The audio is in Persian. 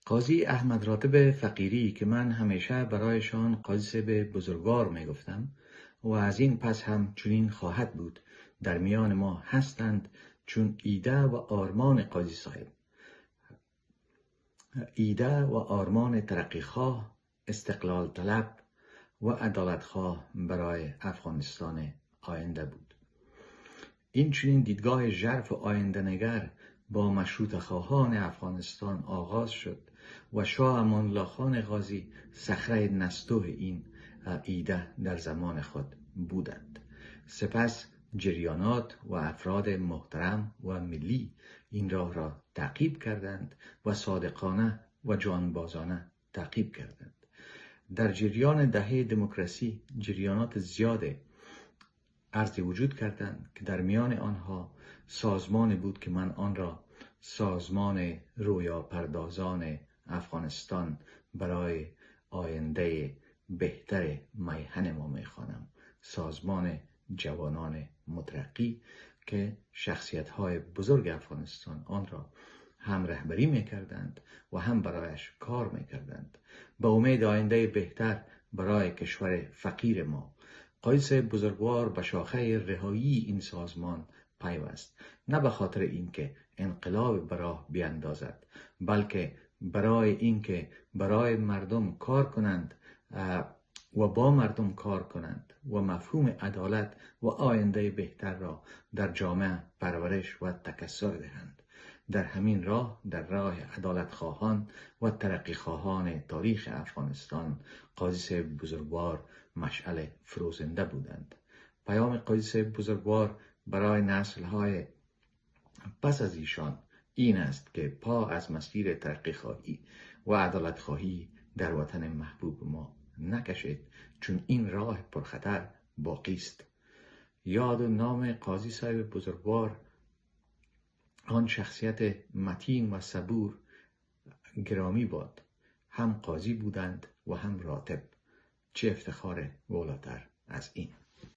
قاضی احمد راتب فقیری که من همیشه برایشان قاضی صاحب بزرگوار می گفتم و از این پس هم چنین خواهد بود، در میان ما هستند چون ایده و آرمان قاضی صاحب، ایده و آرمان ترقیخواه، استقلال طلب و عدالتخواه برای افغانستان آینده بود. این چنین دیدگاه ژرف و آینده نگر با مشروطه خواهان افغانستان آغاز شد و شاه امان الله خان غازی صخره نستوه این ایده در زمان خود بودند. سپس جریانات و افراد محترم و ملی این راه را تعقیب کردند و صادقانه و جانبازانه تعقیب کردند. در جریان دهه دموکراسی جریانات زیاد عرض وجود کردند که در میان آنها سازمانی بود که من آن را سازمان رویا پردازان افغانستان برای آینده بهتر میهن ما میخوانم، سازمان جوانان مترقی که شخصیت‌های بزرگ افغانستان آن را هم رهبری میکردند و هم برایش کار میکردند به امید آینده بهتر برای کشور فقیر ما. قاضی بزرگوار به شاخه رهایی این سازمان پیوست، نه به خاطر اینکه انقلاب به راه بیاندازد، بلکه برای اینکه برای مردم کار کنند و با مردم کار کنند و مفهوم عدالت و آینده بهتر را در جامعه پرورش و تکثر دهند. در همین راه، در راه عدالت خواهان و ترقی خواهان تاریخ افغانستان، قاضی بزرگوار مشعل فروزنده بودند. پیام قاضی بزرگوار برای نسل‌های پس از ایشان این است که پا از مسیر ترقی خواهی و عدالت خواهی در وطن محبوب ما نکشید، چون این راه پرخطر باقی است. یاد و نام قاضی صاحب بزرگوار، آن شخصیت متین و صبور، گرامی باد. هم قاضی بودند و هم راتب. چه افتخار بالاتر از این.